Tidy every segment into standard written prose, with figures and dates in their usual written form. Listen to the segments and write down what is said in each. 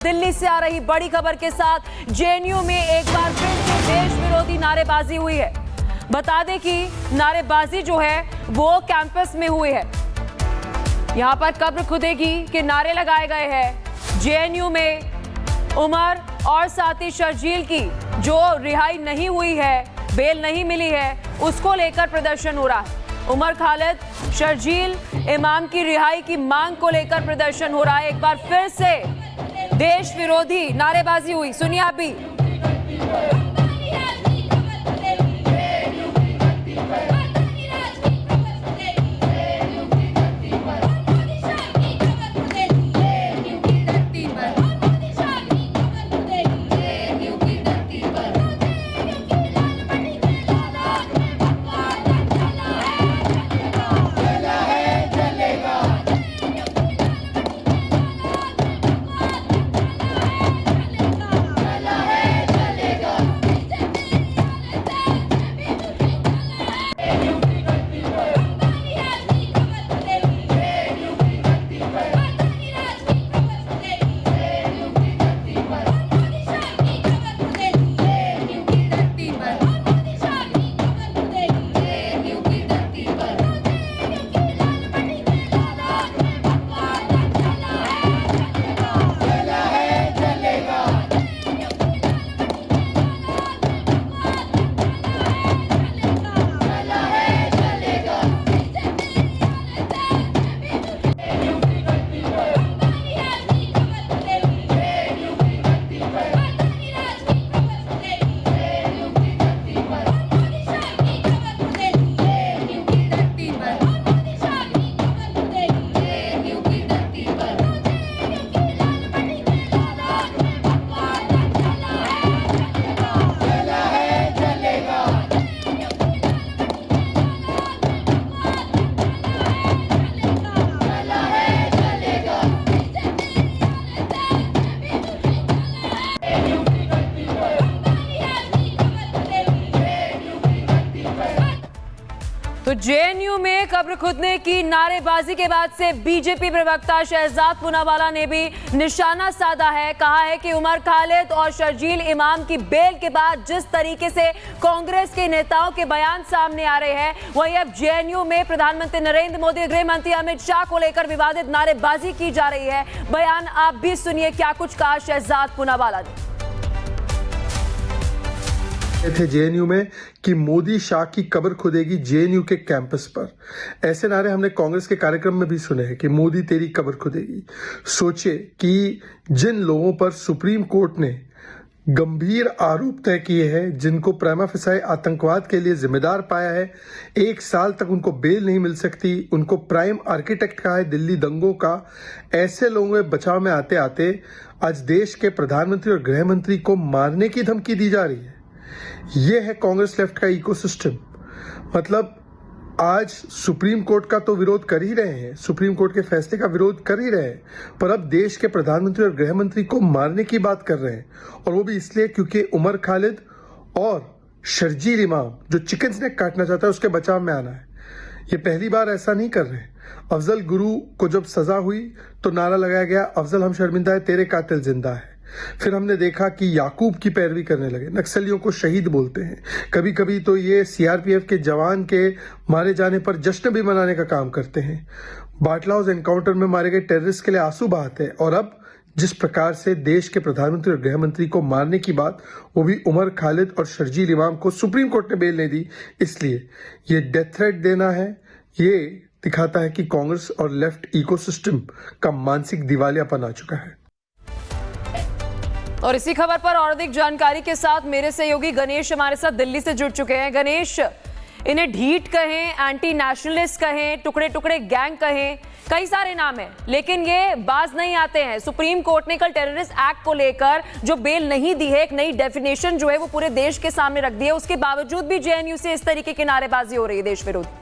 दिल्ली से आ रही बड़ी खबर के साथ जेएनयू में एक बार फिर से देश विरोधी नारेबाजी हुई है। बता दें कि नारेबाजी जो है वो कैंपस में हुई है। यहां पर कब्र खुदेगी के नारे लगाए गए हैं। जेएनयू में उमर और साथी शर्जील की जो रिहाई नहीं हुई है, बेल नहीं मिली है, उसको लेकर प्रदर्शन हो रहा है। उमर खालिद, शर्जील इमाम की रिहाई की मांग को लेकर प्रदर्शन हो रहा है। एक बार फिर से देश विरोधी नारेबाजी हुई। सुनिए आप भी। तो जेएनयू में कब्र खुदने की नारेबाजी के बाद से बीजेपी प्रवक्ता शहजाद पूनावाला ने भी निशाना साधा है। कहा है कि उमर खालिद और शर्जील इमाम की बेल के बाद जिस तरीके से कांग्रेस के नेताओं के बयान सामने आ रहे हैं, वहीं अब जेएनयू में प्रधानमंत्री नरेंद्र मोदी, गृह मंत्री अमित शाह को लेकर विवादित नारेबाजी की जा रही है। बयान आप भी सुनिए क्या कुछ कहा शहजाद पूनावाला ने। थे जेएनयू में कि मोदी शाह की कब्र खुदेगी जेएनयू के कैंपस पर। ऐसे नारे हमने कांग्रेस के कार्यक्रम में भी सुने हैं कि मोदी तेरी कब्र खुदेगी। सोचे कि जिन लोगों पर सुप्रीम कोर्ट ने गंभीर आरोप तय किए हैं, जिनको प्रिमा फेसाई आतंकवाद के लिए जिम्मेदार पाया है, 1 साल तक उनको बेल नहीं मिल सकती, उनको प्राइम आर्किटेक्ट कहा है दिल्ली दंगों का, ऐसे लोगों के बचाव में आते आते आज देश के प्रधानमंत्री और गृह मंत्री को मारने की धमकी दी जा रही है। यह है कांग्रेस लेफ्ट का इकोसिस्टम। मतलब आज सुप्रीम कोर्ट का तो विरोध कर ही रहे हैं, सुप्रीम कोर्ट के फैसले का विरोध कर ही रहे हैं, पर अब देश के प्रधानमंत्री और गृह मंत्री को मारने की बात कर रहे हैं। और वो भी इसलिए क्योंकि उमर खालिद और शर्जील इमाम जो चिकन स्नैक काटना चाहता है उसके बचाव में आना है। ये पहली बार ऐसा नहीं कर रहे। अफजल गुरु को जब सजा हुई तो नारा लगाया गया, अफजल हम शर्मिंदा है, तेरे कातिल जिंदा है। फिर हमने देखा कि याकूब की पैरवी करने लगे, नक्सलियों को शहीद बोलते हैं। कभी कभी तो ये सीआरपीएफ के जवान के मारे जाने पर जश्न भी मनाने का काम करते हैं। बाटला हाउस एनकाउंटर में मारे गए टेररिस्ट के लिए आंसू बहाते हैं। और अब जिस प्रकार से देश के प्रधानमंत्री और गृह मंत्री को मारने की बात, वो भी उमर खालिद और शर्जील इमाम को सुप्रीम कोर्ट ने बेल नहीं दी, इसलिए ये डेथ थ्रेट देना है। ये दिखाता है कि कांग्रेस और लेफ्ट इकोसिस्टम का मानसिक दिवालियापन आ चुका है। और इसी खबर पर और अधिक जानकारी के साथ मेरे सहयोगी गणेश हमारे साथ दिल्ली से जुड़ चुके हैं। गणेश, इन्हें ढीठ कहें, एंटी नेशनलिस्ट कहें, टुकड़े टुकड़े गैंग कहें, कई सारे नाम हैं, लेकिन ये बाज नहीं आते हैं। सुप्रीम कोर्ट ने कल टेररिस्ट एक्ट को लेकर जो बेल नहीं दी है, एक नई डेफिनेशन जो है वो पूरे देश के सामने रख दी है। उसके बावजूद भी जेएनयू से इस तरीके की नारेबाजी हो रही है देश विरोधी।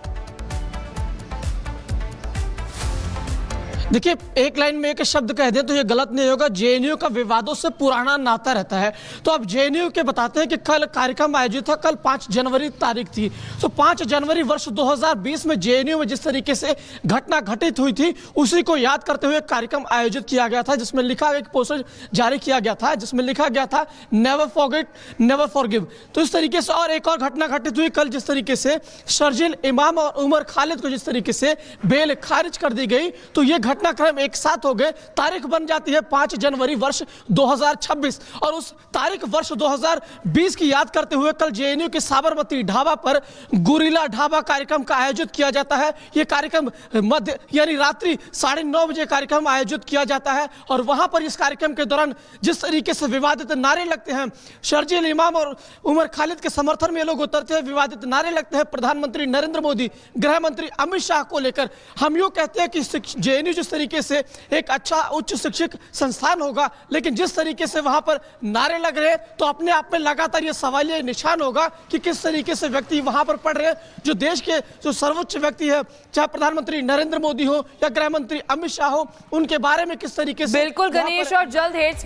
देखिए, एक लाइन में एक शब्द कह दे तो ये गलत नहीं होगा। जेएनयू का विवादों से पुराना नाता रहता है। तो अब जेएनयू के बताते हैं कि कल कार्यक्रम आयोजित था, कल 5 जनवरी तारीख थी। तो 5 जनवरी वर्ष 2020 में जेएनयू में जिस तरीके से घटना घटित हुई थी उसी को याद करते हुए कार्यक्रम आयोजित किया गया था, जिसमें लिखा एक पोस्टर जारी किया गया था जिसमें लिखा गया था नेवर फॉरगेट नेवर फॉरगिव। तो इस तरीके से और एक और घटना घटित हुई कल, जिस तरीके से शर्जील इमाम और उमर खालिद को जिस तरीके से बेल खारिज कर दी गई। तो ये घटनाक्रम एक साथ हो गए। तारीख बन जाती है 5 जनवरी वर्ष 2026 और उस तारीख वर्ष 2020 की याद करते हुए कल जेएनयू के साबरमती ढाबा पर गुरिल्ला ढाबा कार्यक्रम का आयोजित किया जाता है। यह कार्यक्रम मध्य यानी रात्रि 9:30 बजे कार्यक्रम आयोजित किया जाता है और वहां पर इस कार्यक्रम के दौरान जिस तरीके से विवादित नारे लगते हैं, शर्जील इमाम और उमर खालिद के समर्थन में लोग उतरते हैं, विवादित नारे लगते हैं प्रधानमंत्री नरेंद्र मोदी, गृह मंत्री अमित शाह को लेकर। हम यूं कहते हैं कि जेएनयू जिस तरीके से एक अच्छा उच्च शिक्षक संस्थान होगा, लेकिन जिस तरीके से वहां पर नारे लग रहे हैं तो अपने आप में लगातार ये सवालिया निशान होगा कि किस तरीके से व्यक्ति वहां पर पढ़ रहे हैं, जो देश के जो सर्वोच्च व्यक्ति है, चाहे प्रधानमंत्री नरेंद्र मोदी हो या गृह मंत्री अमित शाह हो, उनके बारे में किस तरीके से बिल्कुल गणेश, और जल्द हेट